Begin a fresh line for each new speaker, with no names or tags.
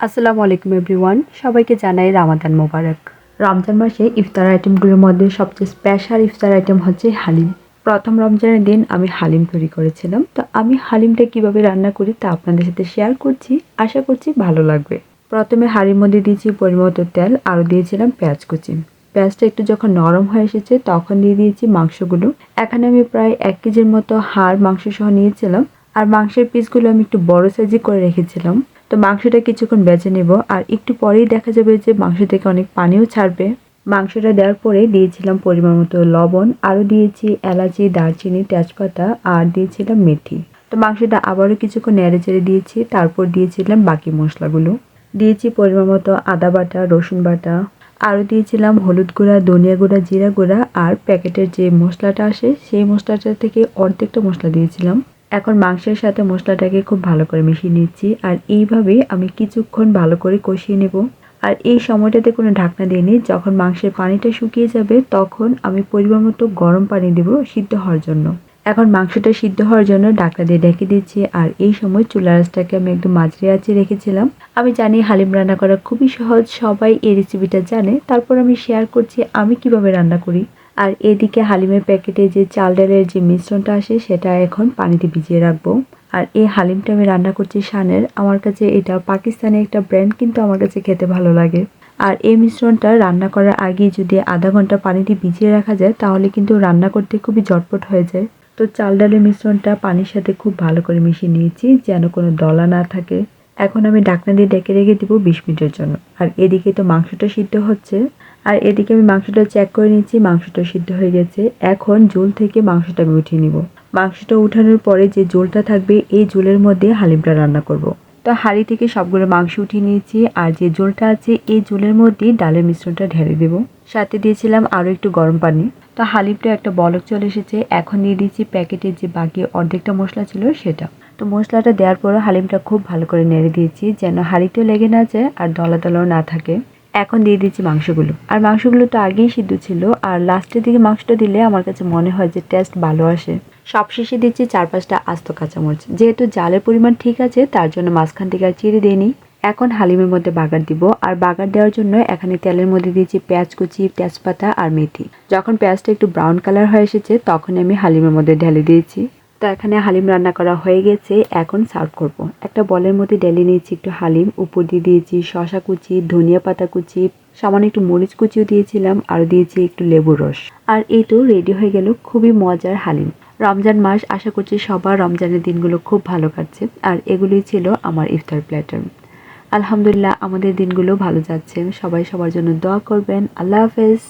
আসসালামু আলাইকুম এভরিওয়ান, সবাইকে জানাই রামাদান মোবারক। রমজান মাসে ইফতার আইটেমগুলোর মধ্যে সবচেয়ে স্পেশাল ইফতার আইটেম হচ্ছে হালিম। প্রথম রমজানের দিন আমি হালিম তৈরি করেছিলাম। তো আমি হালিমটা কিভাবে রান্না করি তা আপনাদের সাথে শেয়ার করছি, আশা করছি ভালো লাগবে। প্রথমে হাঁড়ির মধ্যে দিয়েছি পরিমাণ মতো তেল, আরও দিয়েছিলাম পেঁয়াজ কুচি। পেঁয়াজটা একটু যখন নরম হয়ে এসেছে তখন দিয়ে দিয়েছি মাংসগুলো। এখানে আমি প্রায় 1 কেজির মতো হাড় মাংস সহ নিয়েছিলাম। আর মাংসের পিসগুলো আমি একটু বড় সাইজে করে রেখেছিলাম। তো মাংসটা কিছুক্ষণ বেজে নেব, আর একটু পরেই দেখা যাবে যে মাংস থেকে অনেক পানিও ছাড়বে। মাংসটা দেওয়ার পরে দিয়েছিলাম পরিমাণ মতো লবণ, আরও দিয়েছি এলাচি, দারচিনি, তেজপাতা, আর দিয়েছিলাম মেথি। তো মাংসটা আবারও কিছুক্ষণ নেড়ে চেড়ে দিয়েছি, তারপর দিয়েছিলাম বাকি মশলাগুলো। দিয়েছি পরিমাণ মতো আদা বাটা, রসুন বাটা, আরও দিয়েছিলাম হলুদ গুঁড়া, ধনিয়া গুঁড়া, জিরা গুঁড়া, আর প্যাকেটের যে মশলাটা আসে সেই মশলাটা থেকে অর্ধেকটা মশলা দিয়েছিলাম। এখন মাংসের সাথে মশলাটাকে খুব ভালো করে মিশিয়ে নিচ্ছি, আর এইভাবে আমি কিছুক্ষণ ভালো করে কষিয়ে নেব। আর এই সময়টাতে কোনো ঢাকনা দিইনি। যখন মাংসের পানিটা শুকিয়ে যাবে তখন আমি পরিমাণ মতো গরম পানি দেব সিদ্ধ হওয়ার জন্য। এখন মাংসটা সিদ্ধ হওয়ার জন্য ঢাকনা দিয়ে ঢেকে দিচ্ছি, আর এই সময় চুলার আঁচটাকে আমি একদম মাঝারি আঁচে রেখেছিলাম। আমি জানি হালিম রান্না করা খুবই সহজ, সবাই এই রেসিপিটা জানে, তারপর আমি শেয়ার করছি আমি কিভাবে রান্না করি। আর এদিকে হালিমের প্যাকেটে যে চাল ডালের যে মিশ্রণটা আসে সেটা এখন পানিতে ভিজিয়ে রাখবো। আর এই হালিমটা আমি রান্না করছি শানের। আমার কাছে এটা পাকিস্তানি একটা ব্র্যান্ড, কিন্তু আমার কাছে খেতে ভালো লাগে। আর এই মিশ্রণটা রান্না করার আগে যদি আধা ঘন্টা পানিতে ভিজিয়ে রাখা যায় তাহলে কিন্তু রান্না করতে খুবই ঝটপট হয়ে যায়। তো চাল ডালের মিশ্রণটা পানির সাথে খুব ভালো করে মিশিয়ে নিয়েছি যেন কোনো দলা না থাকে। এখন আমি ঢাকনা দিয়ে ঢেকে রেখে দিব 20 মিনিটের জন্য। আর এদিকে তো মাংসটা সিদ্ধ হচ্ছে। আর এদিকে আমি মাংসটা চেক করে নিচ্ছি, মাংসটা সিদ্ধ হয়ে গেছে। এখন ঝোল থেকে মাংসটা আমি উঠিয়ে নিব। মাংসটা উঠানোর পরে যে ঝোলটা থাকবে এই ঝোলের মধ্যে হালিমটা রান্না করব। তো হাঁড়ি থেকে সবগুলো মাংস উঠিয়ে নিয়েছি, আর যে ঝোলটা আছে এই ঝোলের মধ্যে ডালের মিশ্রণটা ঢেলে দেব। সাথে দিয়েছিলাম আরও একটু গরম পানি। তো হালিমটা একটা বলক চলে এসেছে। এখন দিয়ে দিচ্ছি প্যাকেটের যে বাকি অর্ধেকটা মশলা ছিল সেটা। তো মশলাটা দেওয়ার পরও হালিমটা খুব ভালো করে নেড়ে দিয়েছি যেন হাঁড়িতেও লেগে না যায় আর দলা দলাও না থাকে। এখন দিয়ে দিচ্ছি মাংসগুলো। আর মাংসগুলো তো আগেই সিদ্ধ ছিল, আর লাস্টের দিকে মাংসটা দিলে আমার কাছে মনে হয় যে টেস্ট ভালো আসে। সবশেষে দিচ্ছি 4-5টা আস্ত কাঁচামরিচ। যেহেতু জালের পরিমাণ ঠিক আছে তার জন্য মাঝখান থেকে আর চিড়ে দিইনি। এখন হালিমের মধ্যে বাগার দিব, আর বাগার দেওয়ার জন্য এখানে তেলের মধ্যে দিয়েছি পেঁয়াজ কুচি, তেজপাতা আর মেথি। যখন পেঁয়াজটা একটু ব্রাউন কালার হয়ে এসেছে তখন আমি হালিমের মধ্যে ঢেলে দিয়েছি। তো এখানে হালিম রান্না করা হয়ে গেছে, এখন সার্ভ করব। একটা বলের মধ্যে ঢেলে নিয়েছি একটু হালিম, উপর দিয়ে দিয়েছি শসা কুচি, ধনিয়া পাতা কুচি, সামান্য একটু মরিচ কুচিও দিয়েছিলাম, আর দিয়েছি একটু লেবুর রস। আর এই তো রেডি হয়ে গেল খুবই মজার হালিম। রমজান মাস, আশা করছি সবার রমজানের দিনগুলো খুব ভালো কাটছে। আর এগুলোই ছিল আমার ইফতার প্ল্যাটার। আলহামদুলিল্লাহ আমাদের দিনগুলো ভালো যাচ্ছে। সবাই সবার জন্য দোয়া করবেন। আল্লাহ হাফেজ।